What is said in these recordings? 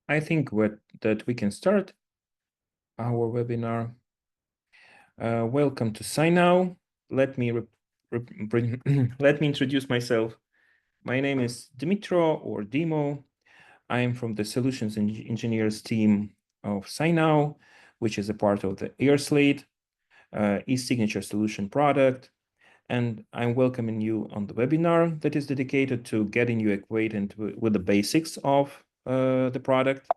I think that we can start our webinar. Welcome to SignNow. Let me let me introduce myself. My name is Dimitro or Dimo. I am from the Solutions Engineers team of SignNow, which is a part of the AirSlate e-signature solution product. And I'm welcoming you on the webinar that is dedicated to getting you acquainted with the basics of the product.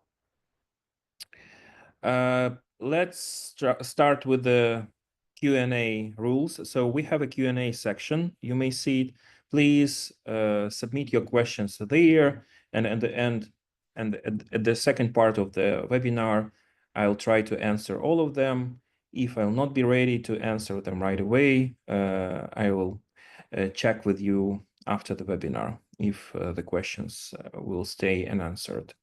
Let's start with the Q&A rules. So we have a Q&A section. You may see it. Please submit your questions there. And at the end, and at the second part of the webinar, I'll try to answer all of them. If I'll not be ready to answer them right away, I will check with you after the webinar if the questions will stay unanswered.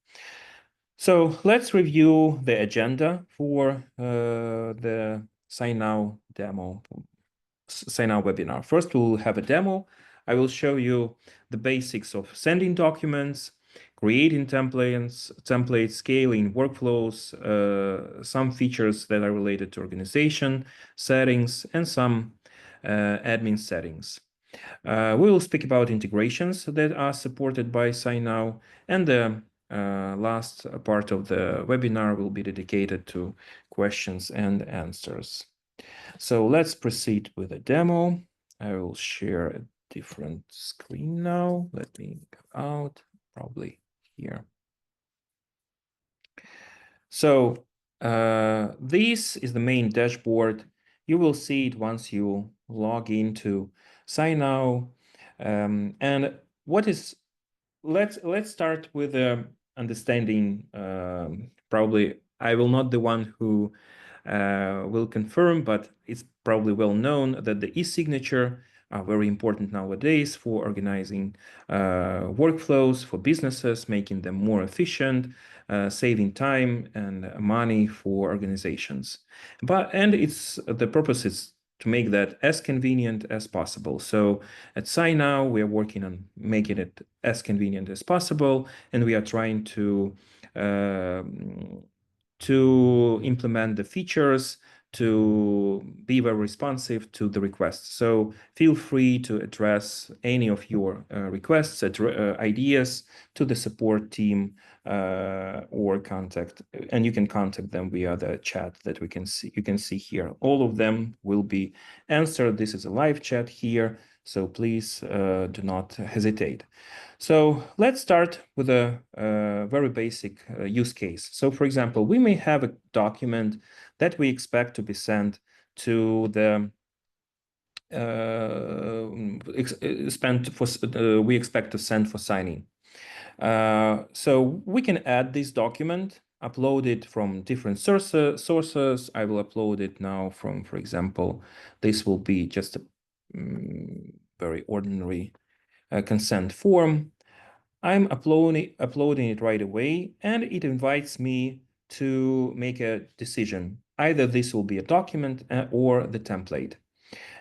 So let's review the agenda for the SignNow demo, SignNow webinar. First, we'll have a demo. I will show you the basics of sending documents, creating templates, scaling workflows, some features that are related to organization settings, and some admin settings. We will speak about integrations that are supported by SignNow, and the last part of the webinar will be dedicated to questions and answers. So let's proceed with the demo. I will share a different screen now. Let me go out, probably here. So this is the main dashboard. You will see it once you log into SignNow. And what is, let's start with understanding. Probably I will not the one who will confirm, but it's probably well known that the e-signature are very important nowadays for organizing workflows for businesses, making them more efficient, saving time and money for organizations. And the purpose is to make that as convenient as possible. So at SignNow, we are working on making it as convenient as possible, and we are trying to implement the features to be very responsive to the requests. So feel free to address any of your requests, ideas to the support team or contact, and you can contact them via the chat that we can see. You can see here. All of them will be answered. This is a live chat here, so please do not hesitate. So let's start with a very basic use case. So for example, we may have a document that we expect to be sent to the we expect to send for signing. So we can add this document, upload it from different sources. I will upload it now from, for example, this will be just a very ordinary consent form. I'm uploading it right away, and it invites me to make a decision. Either this will be a document or the template.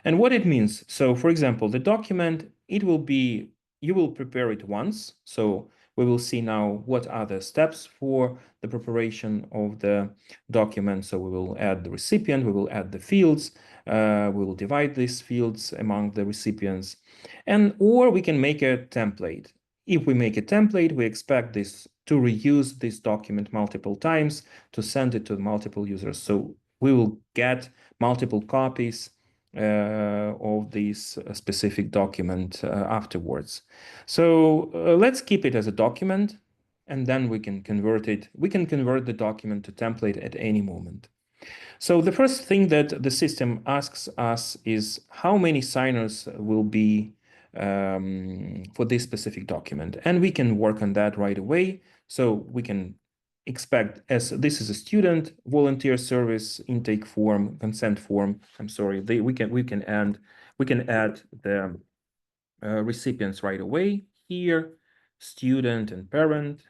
And what it means, so for example, the document, you will prepare it once. So we will see now what are the steps for the preparation of the document. So we will add the recipient, we will add the fields, we will divide these fields among the recipients, or we can make a template. If we make a template, we expect this to reuse this document multiple times to send it to multiple users. So we will get multiple copies of this specific document afterwards. So let's keep it as a document, and then we can convert it. We can convert the document to template at any moment. So the first thing that the system asks us is how many signers will be for this specific document. And we can work on that right away. So we can expect, as this is a student volunteer service intake form, consent form. I'm sorry, we can add the recipients right away here, student and parent.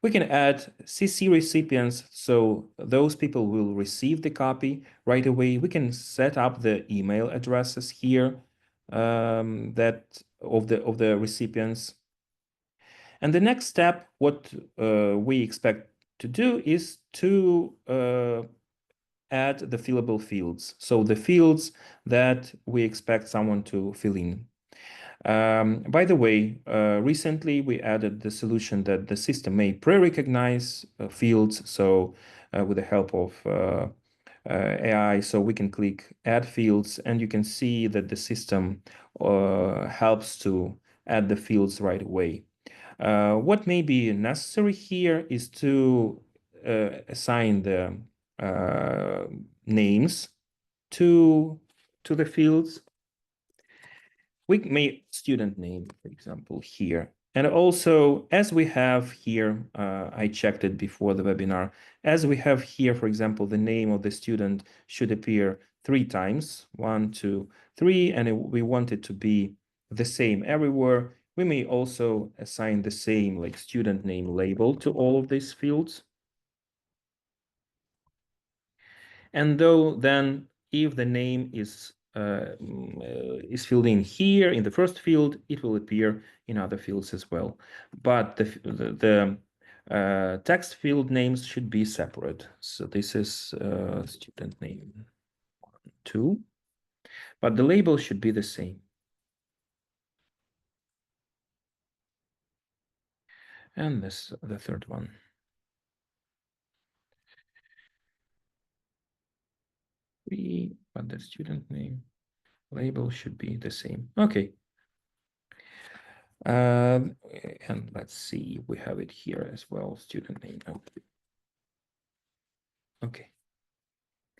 We can add CC recipients, so those people will receive the copy right away. We can set up the email addresses here that of the recipients. And the next step, what we expect to do is to add the fillable fields. So the fields that we expect someone to fill in. By the way, recently we added the solution that the system may pre-recognize fields. So with the help of AI, so we can click add fields and you can see that the system helps to add the fields right away. What may be necessary here is to assign the names to the fields. We may student name, for example, here. And also, as we have here, I checked it before the webinar, as we have here, for example, the name of the student should appear 3 times, 1, 2, 3, and we want it to be the same everywhere. We may also assign the same like student name label to all of these fields. And though then if the name is filled in here in the first field, it will appear in other fields as well. But the text field names should be separate. So this is student name 2, but the label should be the same. And this the third one. But the student name label should be the same. Okay. And let's see, we have it here as well, student name. Okay,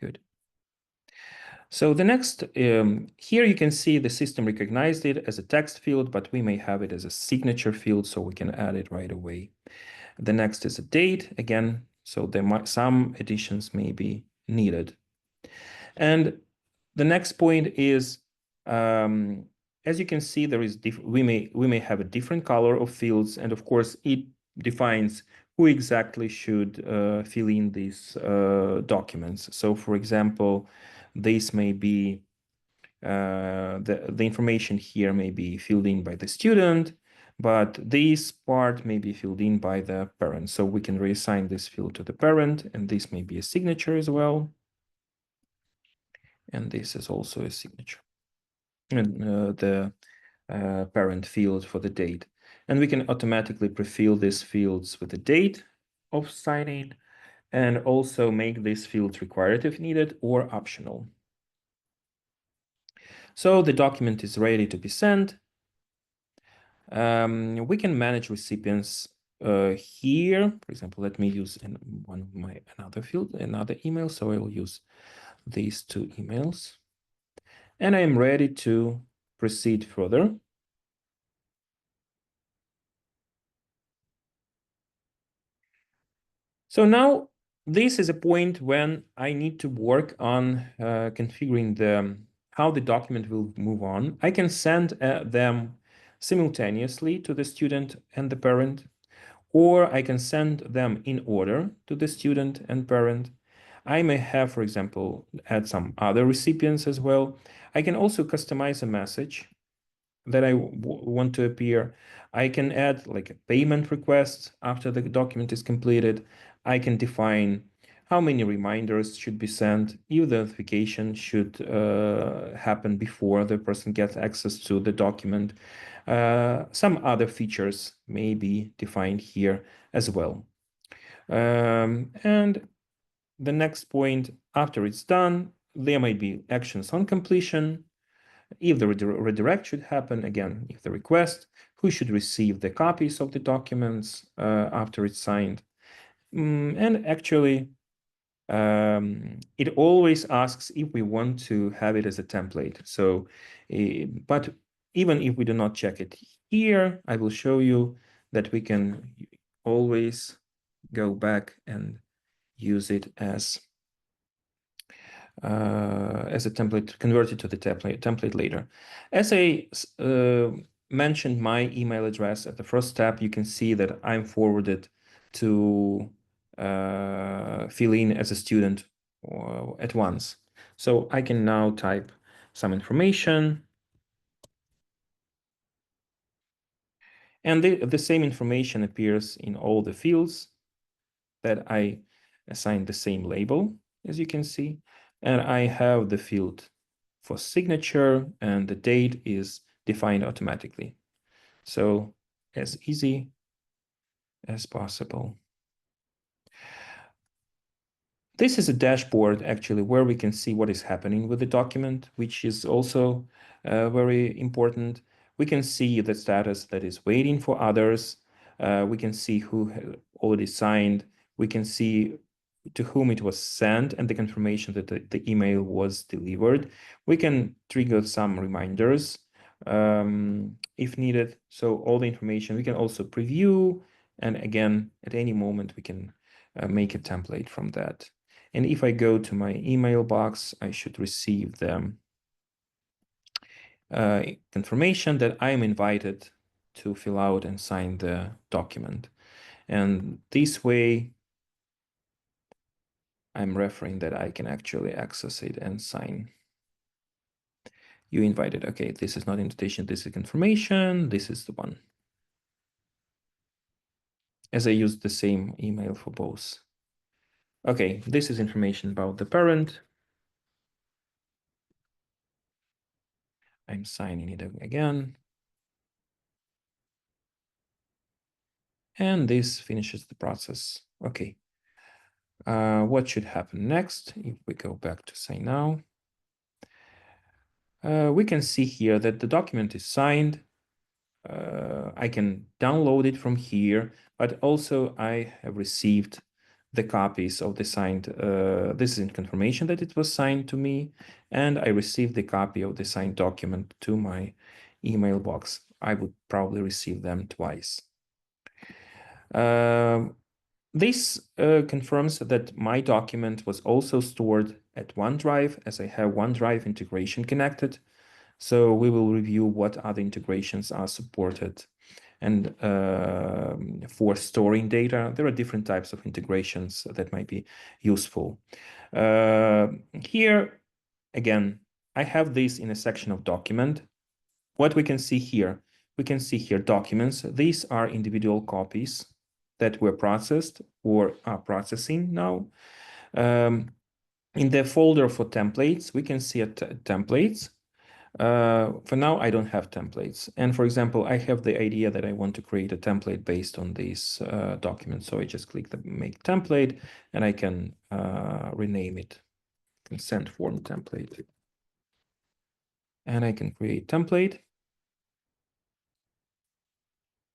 good. So the next, here you can see the system recognized it as a text field, but we may have it as a signature field, so we can add it right away. The next is a date, again, so there might some additions may be needed. And the next point is, as you can see, there is we may have a different color of fields, and of course it defines who exactly should fill in these documents. So, for example, this may be the information here may be filled in by the student, but this part may be filled in by the parent. So we can reassign this field to the parent, and this may be a signature as well. And this is also a signature. And the parent field for the date. And we can automatically pre-fill these fields with the date of signing and also make these fields required if needed or optional. So the document is ready to be sent. We can manage recipients here. For example, let me use one of my another field, another email. So I will use these 2 emails. And I am ready to proceed further. So now this is a point when I need to work on configuring how the document will move on. I can send them simultaneously to the student and the parent, or I can send them in order to the student and parent. I may have, for example, add some other recipients as well. I can also customize a message that I want to appear. I can add like a payment request after the document is completed. I can define how many reminders should be sent, if the notification should happen before the person gets access to the document. Some other features may be defined here as well. And the next point, after it's done, there might be actions on completion. If the redirect should happen, again, if the request, who should receive the copies of the documents after it's signed. And actually, it always asks if we want to have it as a template. So, but even if we do not check it here, I will show you that we can always go back and use it as a template, convert it to the template later. As I mentioned my email address at the first step, you can see that I'm forwarded to fill in as a student at once. So I can now type some information. And the same information appears in all the fields that I assigned the same label, as you can see. And I have the field for signature, and the date is defined automatically. So as easy as possible. This is a dashboard actually where we can see what is happening with the document, which is also very important. We can see the status that is waiting for others. We can see who already signed. We can see to whom it was sent and the confirmation that the email was delivered. We can trigger some reminders if needed. So all the information, we can also preview. And again, at any moment, we can make a template from that. And if I go to my email box, I should receive the confirmation that I am invited to fill out and sign the document. And this way, I'm referring that I can actually access it and sign. You invited. Okay, this is not invitation, this is confirmation. This is the one. As I used the same email for both. Okay, this is information about the parent. I'm signing it again. And this finishes the process. Okay. What should happen next? If we go back to SignNow, we can see here that the document is signed. I can download it from here, but also I have received the copies of the signed, this is confirmation that it was signed to me, and I received the copy of the signed document to my email box. I would probably receive them twice. This confirms that my document was also stored at OneDrive, as I have OneDrive integration connected. So we will review what other integrations are supported. And for storing data, there are different types of integrations that might be useful. Here, again, I have this in a section of document. What we can see here, we can see here documents. These are individual copies that were processed or are processing now. In the folder for templates, we can see templates. For now, I don't have templates. And for example, I have the idea that I want to create a template based on these documents. So I just click the make template and I can rename it consent form template. And I can create template.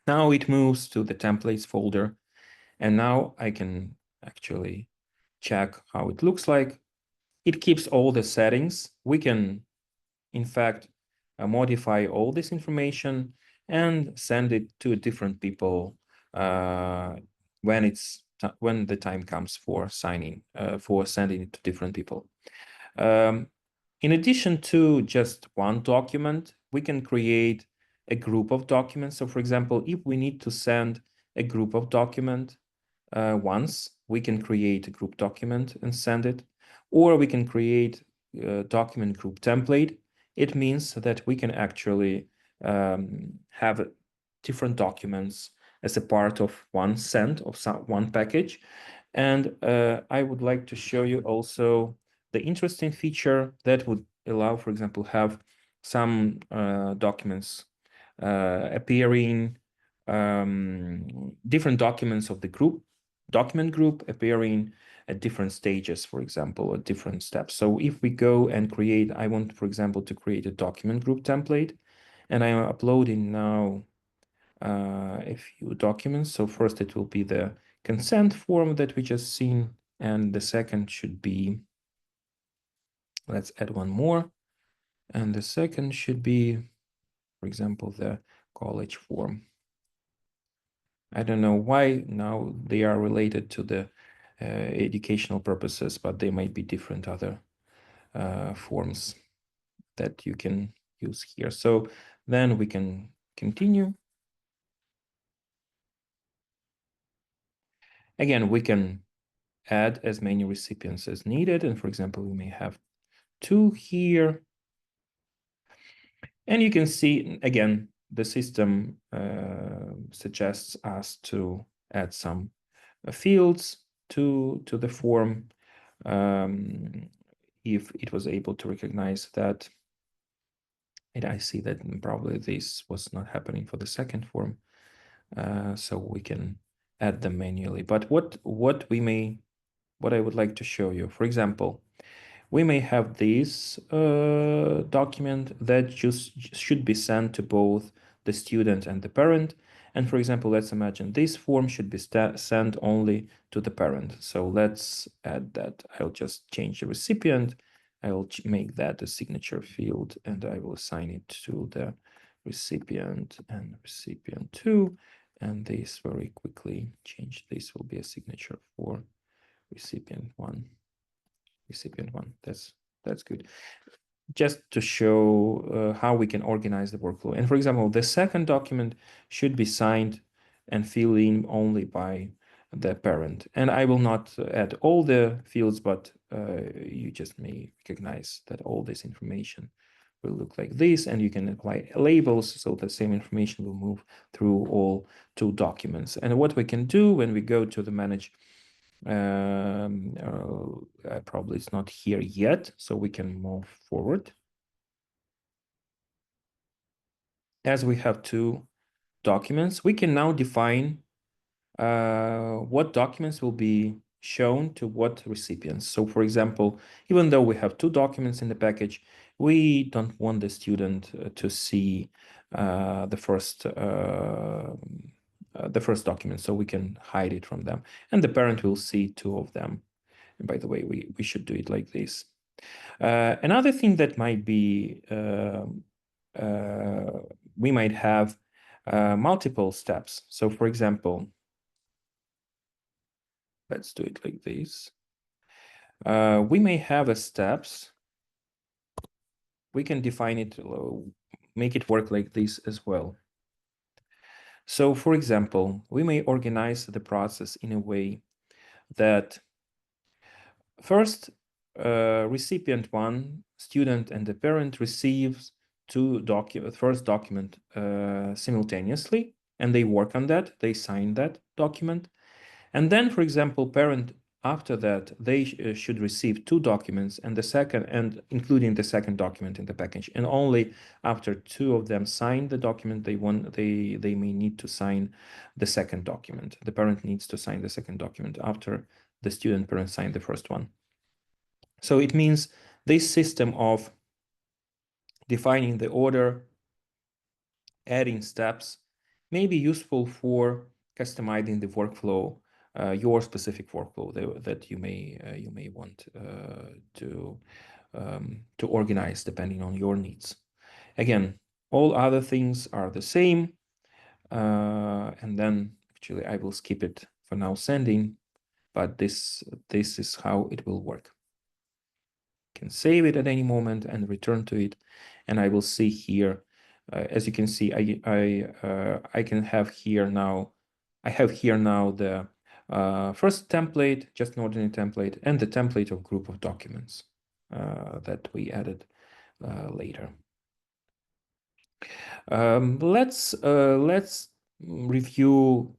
Now it moves to the templates folder. And now I can actually check how it looks like. It keeps all the settings. We can, in fact, modify all this information and send it to different people when the time comes for signing, for sending it to different people. In addition to just one document, we can create a group of documents. So for example, if we need to send a group of document once, we can create a group document and send it, or we can create a document group template. It means that we can actually have different documents as a part of one send of one package. And I would like to show you also the interesting feature that would allow, for example, have some documents appearing, different documents of the document group appearing at different stages, for example, at different steps. So if we go and create, I want, for example, to create a document group template, and I am uploading now a few documents. So first it will be the consent form that we just seen, and the second should be, let's add one more, and the second should be, for example, the college form. I don't know why now they are related to the educational purposes, but they might be different other forms that you can use here. So then we can continue. Again, we can add as many recipients as needed. And for example, we may have 2 here. And you can see, again, the system suggests us to add some fields to the form if it was able to recognize that. And I see that probably this was not happening for the second form, so we can add them manually. But what I would like to show you, for example, we may have this document that just should be sent to both the student and the parent. And for example, let's imagine this form should be sent only to the parent. So let's add that. I'll just change the recipient. I will make that a signature field, and I will assign it to the recipient and recipient 2. And this very quickly change. This will be a signature for recipient 1. Recipient 1. That's good. Just to show how we can organize the workflow. And for example, the second document should be signed and filled in only by the parent. And I will not add all the fields, but you just may recognize that all this information will look like this, and you can apply labels so the same information will move through all 2 documents. And what we can do when we go to the manage, probably it's not here yet, so we can move forward. As we have 2 documents, we can now define what documents will be shown to what recipients. So for example, even though we have 2 documents in the package, we don't want the student to see the first document, so we can hide it from them. And the parent will see 2 of them. And by the way, we should do it like this. Another thing that might be, we might have multiple steps. So for example, let's do it like this. We may have a steps. We can define it, make it work like this as well. So for example, we may organize the process in a way that first, recipient 1, student and the parent receives 2 first document simultaneously, and they work on that, they sign that document. And then, for example, parent, after that, they should receive 2 documents, and the second, and including the second document in the package. And only after 2 of them sign the document, they may need to sign the second document. The parent needs to sign the second document after the student parent signed the first one. So it means this system of defining the order, adding steps, may be useful for customizing the workflow, your specific workflow that you may want to organize depending on your needs. Again, all other things are the same, and then actually I will skip it for now, sending, but this is how it will work. Can save it at any moment and return to it, and I will see here. As you can see, I can have here now. I have here now the first template, just an ordinary template, and the template of group of documents that we added later. Let's review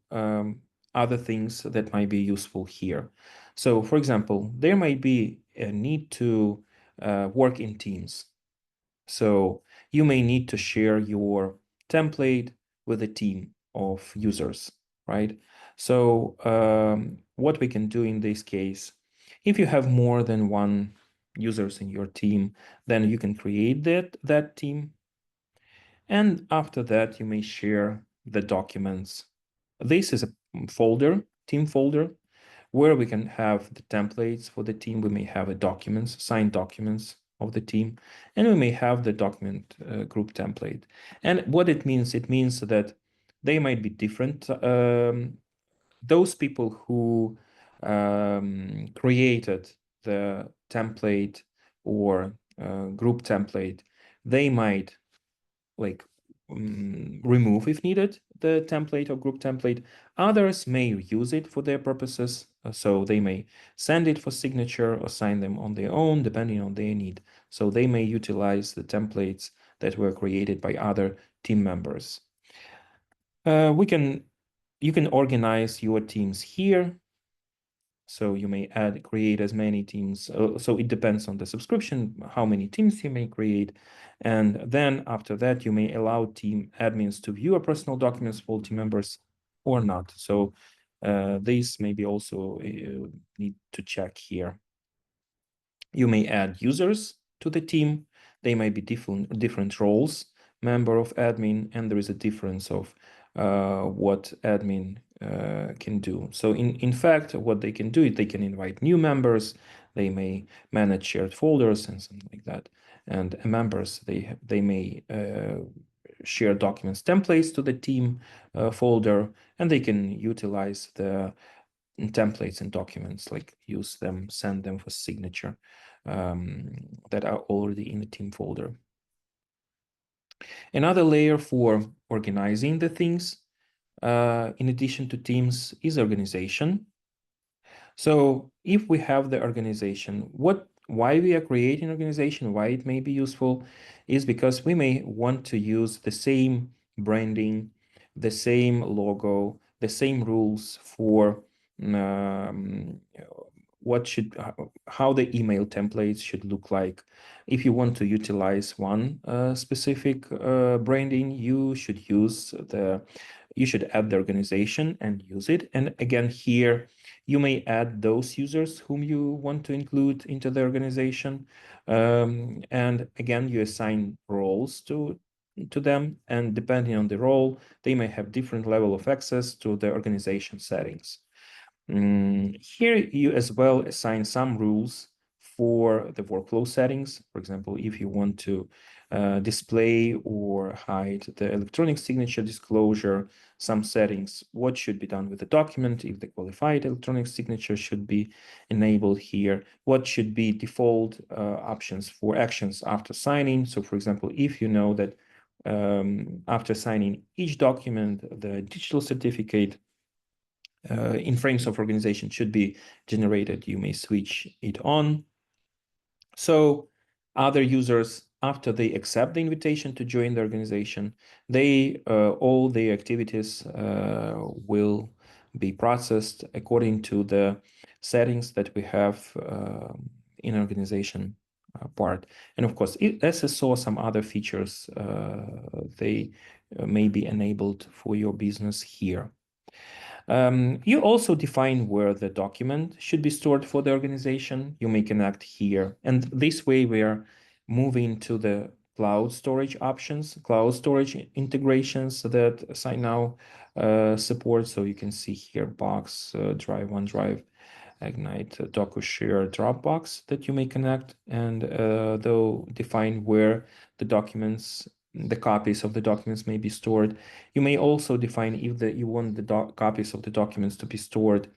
other things that might be useful here. So, for example, there might be a need to work in teams. So you may need to share your template with a team of users, right? So what we can do in this case, if you have more than 1 users in your team, then you can create that team. And after that, you may share the documents. This is a folder, team folder, where we can have the templates for the team. We may have a documents, signed documents of the team, and we may have the document group template. And what it means that they might be different. Those people who created the template or group template, they might like remove, if needed, the template or group template. Others may use it for their purposes, so they may send it for signature or sign them on their own, depending on their need. So they may utilize the templates that were created by other team members. You can organize your teams here. So you may create as many teams. So it depends on the subscription, how many teams you may create. And then after that, you may allow team admins to view a personal documents for team members or not. So these maybe also need to check here. You may add users to the team. They may be different roles, member of admin, and there is a difference of what admin can do. So in fact, what they can do is they can invite new members, they may manage shared folders and something like that. And members, they may share documents templates to the team folder, and they can utilize the templates and documents, like use them, send them for signature that are already in the team folder. Another layer for organizing the things, in addition to teams, is organization. So if we have the organization, why we are creating organization, why it may be useful, is because we may want to use the same branding, the same logo, the same rules for um, how the email templates should look like. If you want to utilize one specific branding, you should add the organization and use it. And again, here you may add those users whom you want to include into the organization. And again, you assign roles to them, and depending on the role, they may have different level of access to the organization settings. Here you as well assign some rules for the workflow settings. For example, if you want to display or hide the electronic signature disclosure, some settings, what should be done with the document, if the qualified electronic signature should be enabled here, what should be default options for actions after signing. So for example, if you know that after signing each document, the digital certificate in frames of organization should be generated, you may switch it on. So other users, after they accept the invitation to join the organization, all the activities will be processed according to the settings that we have in organization part. And of course, SSO, some other features, they may be enabled for your business here. You also define where the document should be stored for the organization. You may connect here. And this way we are moving to the cloud storage options, cloud storage integrations that SignNow supports. So you can see here Box, Drive, OneDrive, Ignite, DocuShare, Dropbox that you may connect, and they'll define where the copies of the documents may be stored. You may also define if you want the copies of the documents to be stored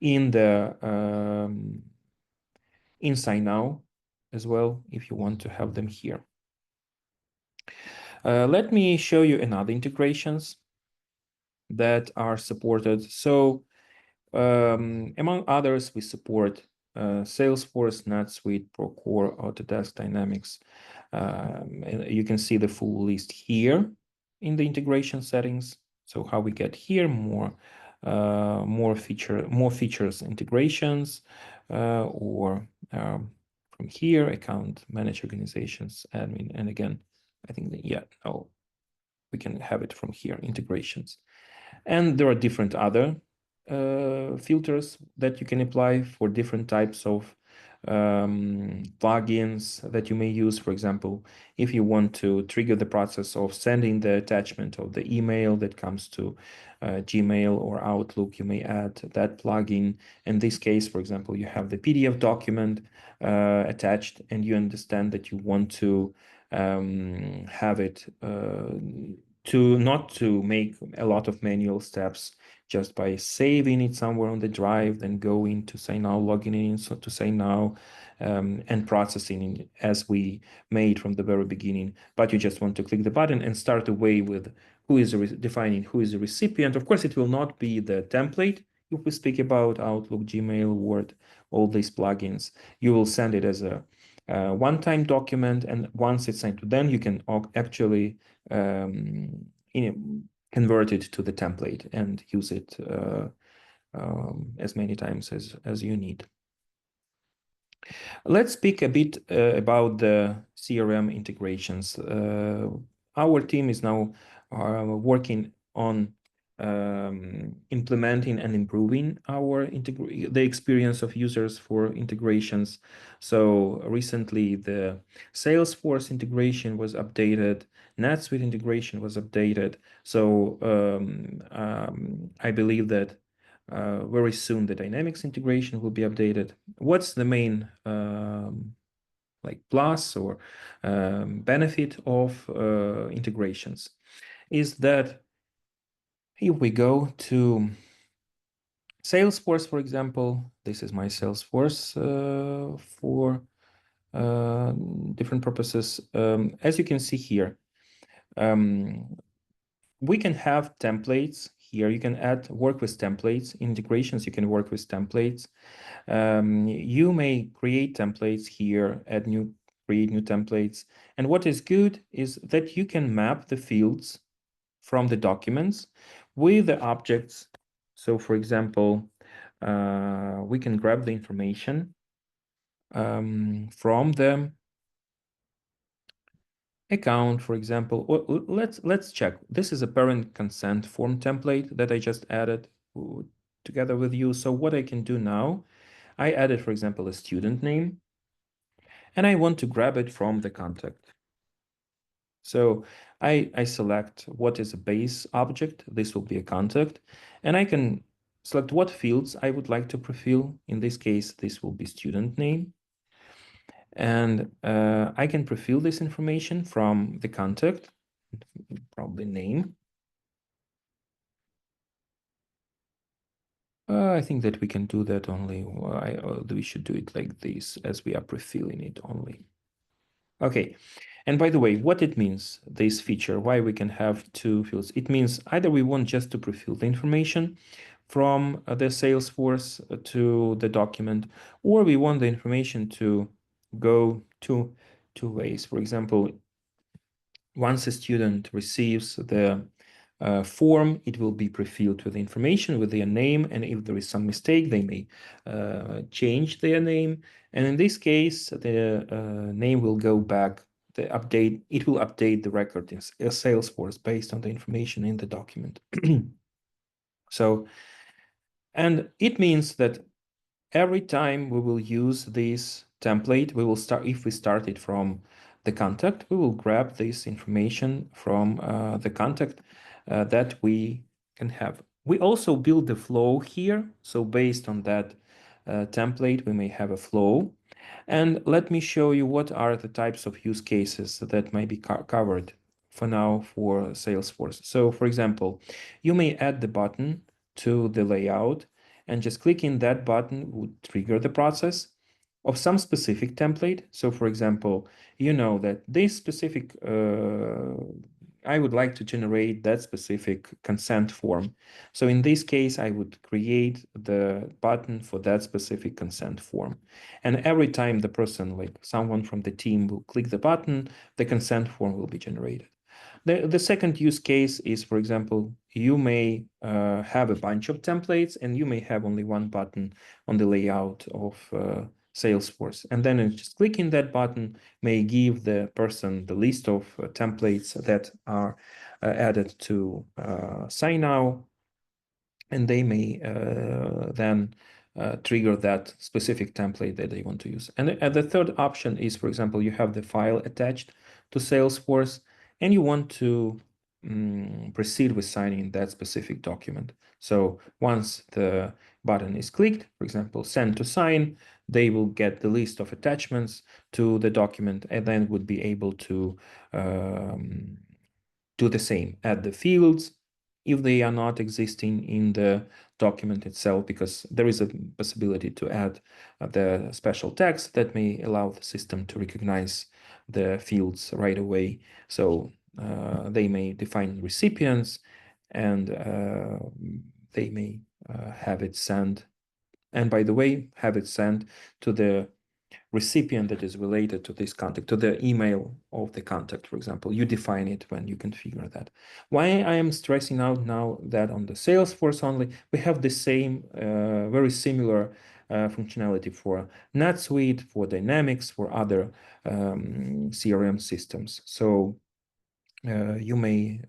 in the in SignNow as well, if you want to have them here. Let me show you another integrations that are supported. So among others, we support Salesforce, NetSuite, Procore, Autodesk, Dynamics. And you can see the full list here in the integration settings. So how we get here, more features, integrations, or from here, account, manage organizations, admin, and again, I think that, we can have it from here, integrations. And there are different other filters that you can apply for different types of plugins that you may use. For example, if you want to trigger the process of sending the attachment of the email that comes to Gmail or Outlook, you may add that plugin. In this case, for example, you have the PDF document attached, and you understand that you want to have it not to make a lot of manual steps, just by saving it somewhere on the drive, then go into SignNow, logging in to SignNow, and processing it as we made from the very beginning. But you just want to click the button and start away with defining who is the recipient. Of course, it will not be the template. If we speak about Outlook, Gmail, Word, all these plugins, you will send it as a one-time document, and once it's sent to them, you can actually convert it to the template and use it as many times as you need. Let's speak a bit about the CRM integrations. Our team is now working on implementing and improving the experience of users for integrations. So recently the Salesforce integration was updated, NetSuite integration was updated. So I believe that very soon the Dynamics integration will be updated. What's the main like plus or benefit of integrations is that if we go to Salesforce, for example, this is my Salesforce for different purposes. As you can see here, we can have templates here. You can work with templates. Integrations, you can work with templates. You may create templates here, create new templates. And what is good is that you can map the fields from the documents with the objects. So for example, we can grab the information from the account, for example. Let's check. This is a parent consent form template that I just added together with you. So what I can do now, I added, for example, a student name, and I want to grab it from the contact. So I select what is a base object. This will be a contact, and I can select what fields I would like to prefill. In this case, this will be student name. And I can prefill this information from the contact, probably name. I think that we can do that only. We should do it like this, as we are prefilling it only. Okay. And by the way, what it means, this feature, why we can have two fields, it means either we want just to prefill the information from the Salesforce to the document, or we want the information to go two ways. For example, once a student receives the form, it will be prefilled with information with their name, and if there is some mistake, they may change their name. And in this case, the name will go back. It will update the record in Salesforce based on the information in the document. So, and it means that every time we will use this template, if we start it from the contact, we will grab this information from the contact that we can have. We also build the flow here. So based on that template, we may have a flow. And let me show you what are the types of use cases that might be covered for now for Salesforce. So for example, you may add the button to the layout, and just clicking that button would trigger the process of some specific template. So for example, you know that this specific, I would like to generate that specific consent form. So in this case, I would create the button for that specific consent form. And every time the person, like someone from the team, will click the button, the consent form will be generated. The second use case is, for example, you may have a bunch of templates and you may have only one button on the layout of Salesforce. And then just clicking that button may give the person the list of templates that are added to SignNow, and they may then trigger that specific template that they want to use. And the third option is, for example, you have the file attached to Salesforce and you want to proceed with signing that specific document. So once the button is clicked, for example, send to sign, they will get the list of attachments to the document and then would be able to do the same, add the fields if they are not existing in the document itself, because there is a possibility to add the special text that may allow the system to recognize the fields right away. So they may define recipients, and they may have it sent. And by the way, have it sent to the recipient that is related to this contact, to the email of the contact, for example. You define it when you configure that. Why I am stressing out now that on the Salesforce only, we have the same, very similar functionality for NetSuite, for Dynamics, for other CRM systems. So you may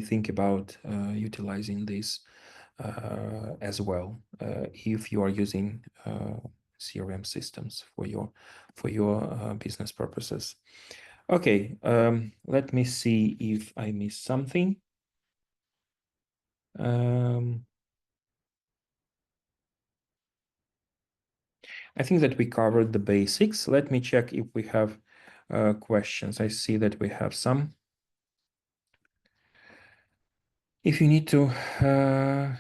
think about utilizing this as well if you are using CRM systems for your business purposes. Okay, let me see if I missed something. I think that we covered the basics. Let me check if we have questions. I see that we have some. If you need to,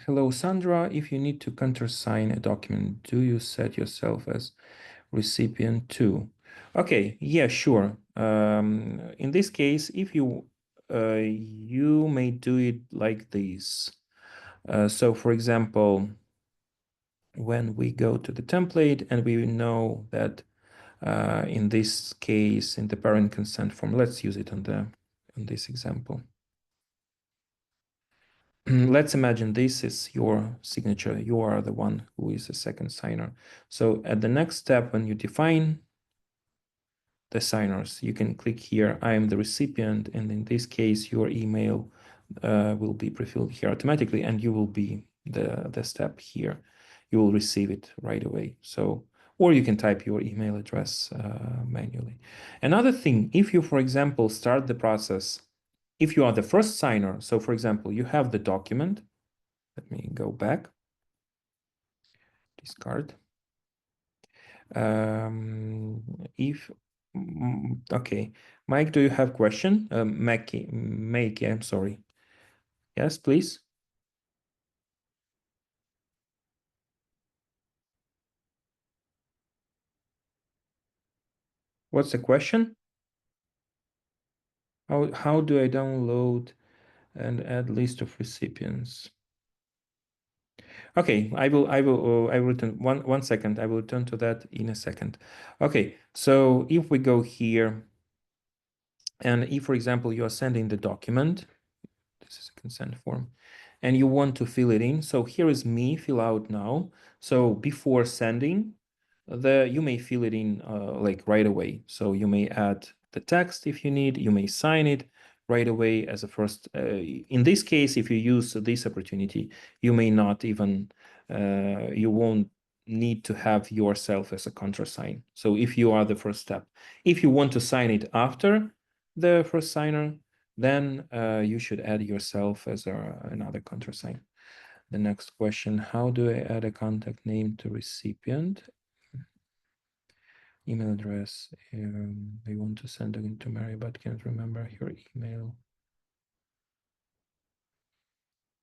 hello Sandra, if you need to countersign a document, do you set yourself as recipient too? Okay, yeah, sure. In this case, if you you may do it like this. So for example, when we go to the template and we know that in this case, in the parent consent form, let's use it on this example. Let's imagine this is your signature. You are the one who is the second signer. So at the next step, when you define the signers, you can click here, I am the recipient. And in this case, your email will be pre-filled here automatically, and you will be the step here. You will receive it right away. So, or you can type your email address manually. Another thing, if you, for example, start the process, if you are the first signer, so for example, you have the document. Let me go back. Discard. If okay, Mike, do you have question? Mackie, I'm sorry. Yes, please. What's the question? How do I download and add list of recipients? Okay, I will return one second. I will return to that in a second. Okay, so if we go here, and if, for example, you are sending the document, this is a consent form, and you want to fill it in. So here is me, fill out now. So before sending, you may fill it in like right away. So you may add the text if you need, you may sign it right away as a first. In this case, if you use this opportunity, you may not even, you won't need to have yourself as a countersign. So if you are the first step, if you want to sign it after the first signer, then you should add yourself as another countersign. The next question, how do I add a contact name to recipient? Email address. I want to send it to Mary, but can't remember your email.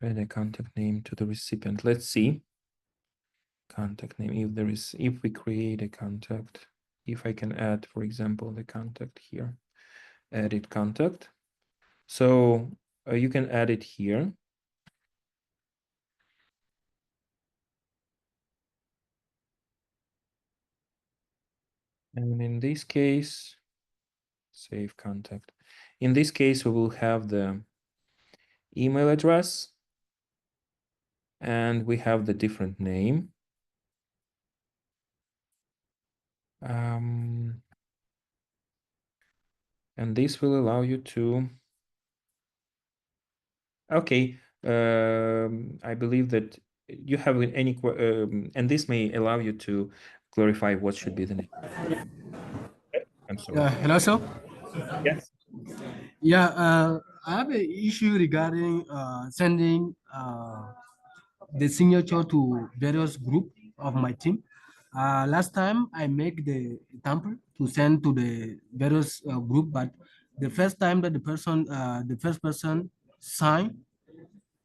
Add a contact name to the recipient. Let's see. Contact name, if we create a contact, if I can add, for example, the contact here, edit contact. So you can add it here. And in this case, save contact. In this case, we will have the email address and we have the different name. And this will allow you to, okay, I believe that you have any, and this may allow you to clarify what should be the name. I'm sorry. Hello, sir. Yes. Yeah, I have an issue regarding sending the signature to various group of my team. Last time I make the template to send to the various group, but the first time that the first person sign,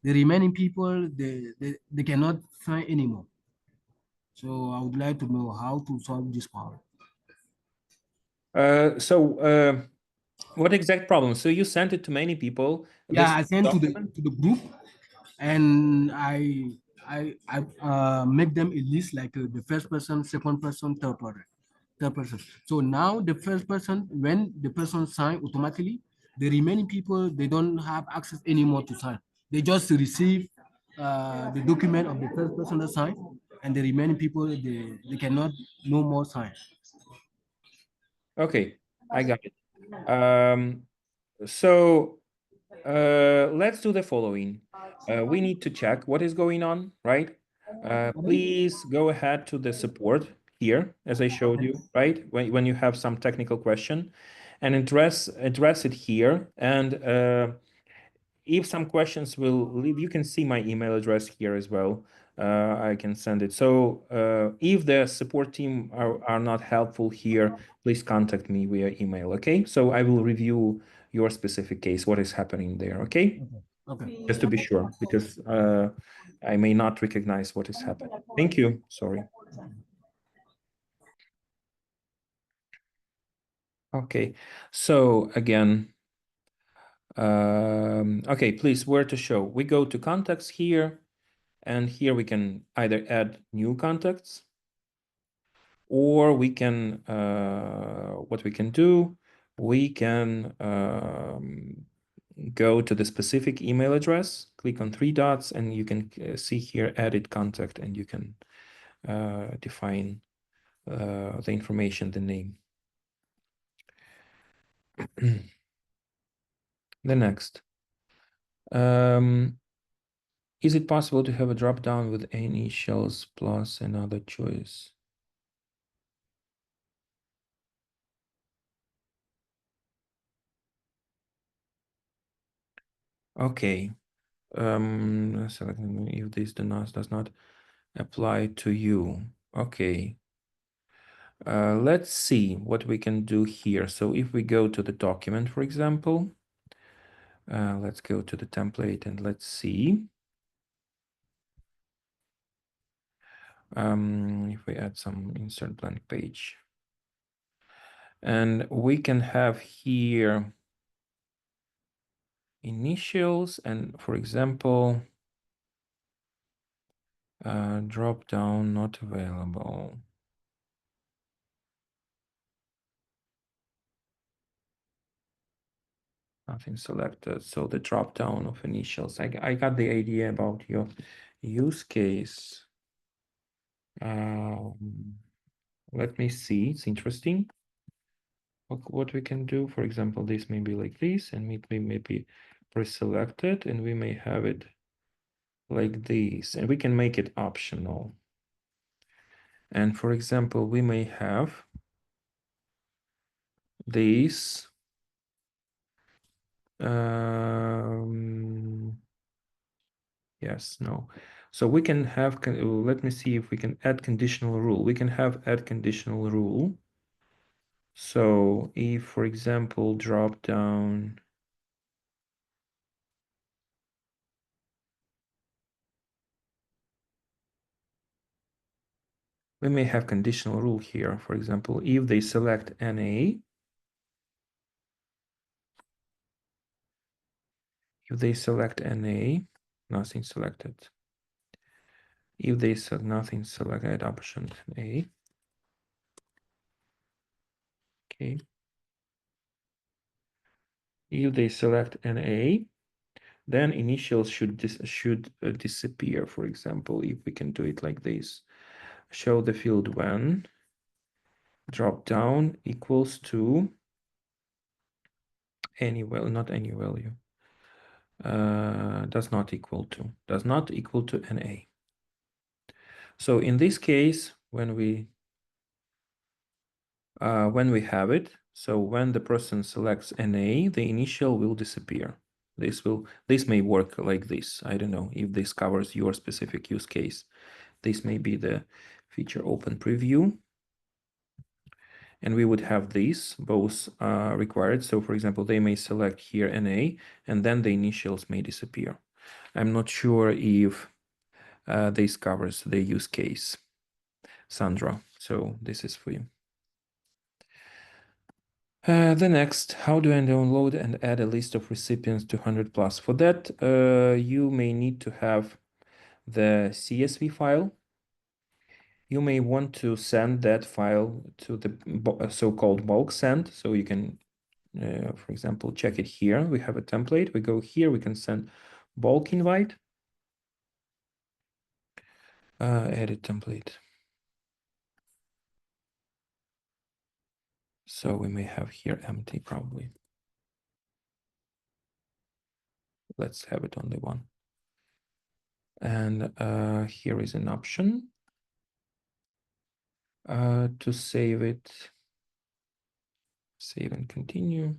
the remaining people they cannot sign anymore. So I would like to know how to solve this problem. What exact problem? So you sent it to many people. Yeah, This I sent document? to the group, and I make them a list like the first person, second person, third person. third person. So now the first person, when the person sign automatically, the remaining people, they don't have access anymore to sign. They just receive the document of the first person that signed, and the remaining people, they cannot no more sign. Okay, I got it. So let's do the following. We need to check what is going on, right? Please go ahead to the support here, as I showed you, right? When you have some technical question, and address it here. And if some questions will leave, you can see my email address here as well. I can send it. So if the support team are not helpful here, please contact me via email, okay? So I will review your specific case, what is happening there, okay? Okay. Just to be sure, because I may not recognize what is happening. Thank you. Sorry. Okay. So again, okay, please, where to show? We go to contacts here, and here we can either add new contacts, or we can, what we can do, we can go to the specific email address, click on three dots, and you can see here, edit contact, and you can define the information, the name. The next. Is it possible to have a drop down with any shells plus another choice? Okay. Selecting if this does not apply to you. Okay. Let's see what we can do here. So if we go to the document, for example, let's go to the template and let's see. If we add some insert blank page. And we can have here initials and, for example, drop down not available. Nothing selected. So the drop down of initials. I got the idea about your use case. Let me see. It's interesting. What we can do, for example, this may be like this, and we may be pre-selected, and we may have it like this, and we can make it optional. And for example, we may have this. Yes, no. So we can have, let me see if we can add conditional rule. We can have add conditional rule. So if, for example, drop down, we may have conditional rule here. For example, if they select NA, if they select NA, nothing selected. If they said nothing selected, option A. Okay. If they select NA, then initials should disappear. For example, if we can do it like this, show the field when drop down equals to any value, not any value, does not equal to NA. So in this case, when we have it, so when the person selects NA, the initial will disappear. This may work like this. I don't know if this covers your specific use case. This may be the feature open preview. And we would have these both required. So for example, they may select here NA, and then the initials may disappear. I'm not sure if this covers the use case, Sandra. So this is for you. The next, how do I download and add a list of recipients to 100 plus? For that, you may need to have the CSV file. you may want to send that file to the so-called bulk send. So you can, for example, check it here. We have a template. We go here, we can send bulk invite. Edit template. So we may have here empty probably. Let's have it only one. And here is an option to save it. Save and continue.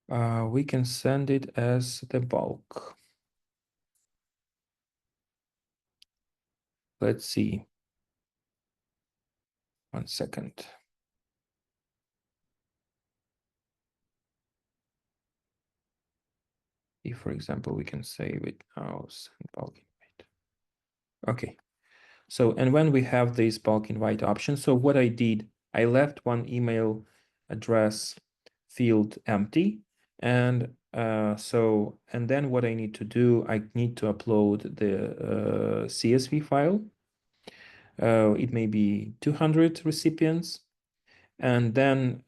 We can send it as the bulk. Let's see. 1 second. If, for example, we can save it now, send bulk invite. Okay. So, and when we have this bulk invite option, so what I did, I left one email address field empty. And and then what I need to do, I need to upload the CSV file. It may be 200 recipients. And then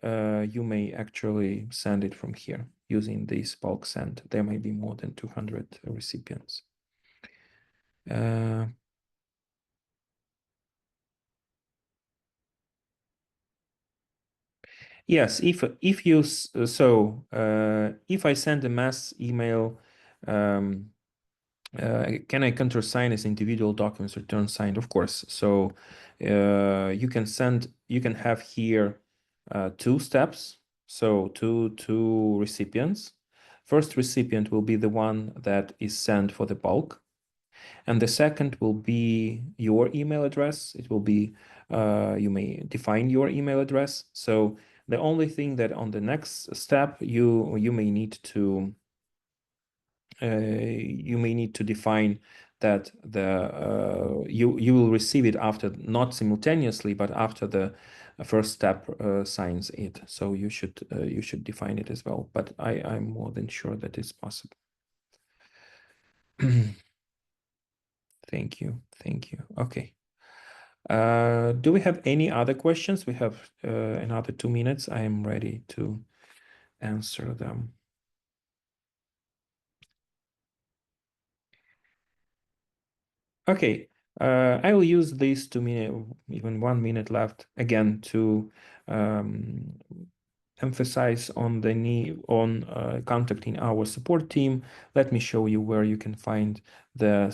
you may actually send it from here using this bulk send. There may be more than 200 recipients. Yes, if you if I send a mass email, can I countersign as individual documents return signed? Of course. So you can have here 2 steps. So two recipients. First recipient will be the one that is sent for the bulk. And the second will be your email address. It will be, you may define your email address. So the only thing that on the next step, you may need to define that you will receive it after, not simultaneously, but after the first step signs it. So you should define it as well. But I'm more than sure that it's possible. Thank you. Okay. Do we have any other questions? We have another 2 minutes. I am ready to answer them. Okay, I will use these 2 minutes, even 1 minute left again to emphasize on the need on contacting our support team. Let me show you where you can find the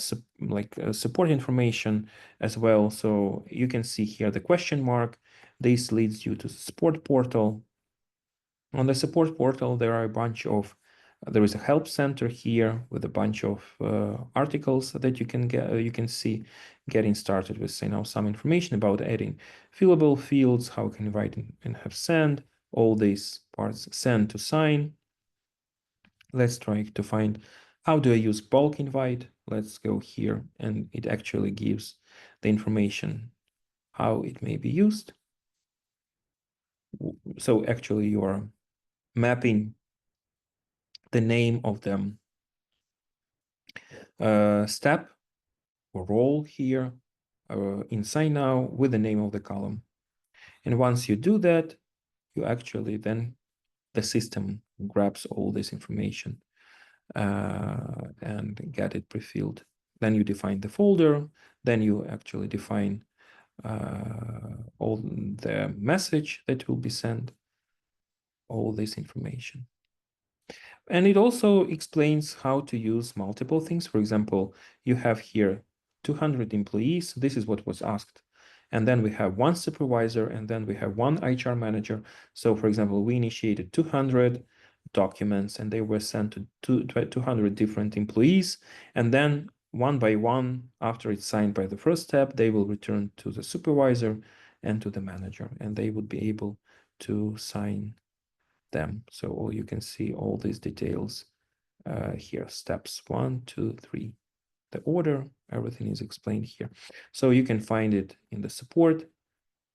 support information as well. So you can see here the question mark. This leads you to the support portal. On the support portal, there are a bunch of there is a help center here with a bunch of articles that you can get. You can see getting started with, say, now some information about adding fillable fields, how you can write and have send, all these parts, send to sign. Let's try to find how do I use bulk invite. Let's go here, and it actually gives the information how it may be used. So actually, you are mapping the name of them step or role here in SignNow with the name of the column. And once you do that, you actually then the system grabs all this information and get it pre-filled. Then you define the folder. Then you actually define all the message that will be sent, all this information. And it also explains how to use multiple things. For example, you have here 200 employees. This is what was asked. And then we have one supervisor, and then we have one HR manager. So for example, we initiated 200 documents, and they were sent to 200 different employees. And then one by one, after it's signed by the first step, they will return to the supervisor and to the manager, and they would be able to sign them. So all you can see all these details here, steps 1, 2, 3, the order, everything is explained here. So you can find it in the support,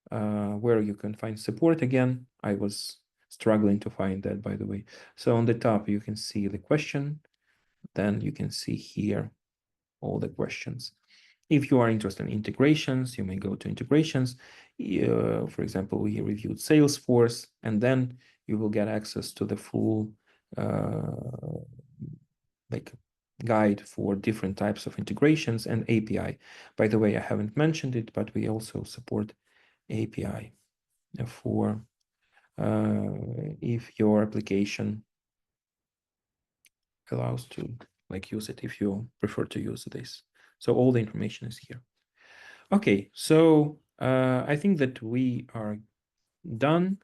where you can find support again. I was struggling to find that, by the way. So on the top, you can see the question. Then you can see here all the questions. If you are interested in integrations, you may go to integrations. For example, we reviewed Salesforce, and then you will get access to the full like guide for different types of integrations and API. By the way, I haven't mentioned it, but we also support API for if your application allows to like use it, if you prefer to use this. So all the information is here. Okay, so I think that we are done.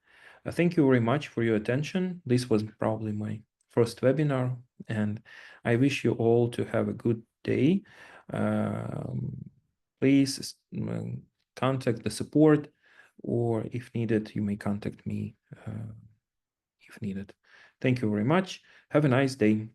Thank you very much for your attention. This was probably my first webinar, and I wish you all to have a good day. Please contact the support, or if needed, you may contact me if needed. Thank you very much. Have a nice day.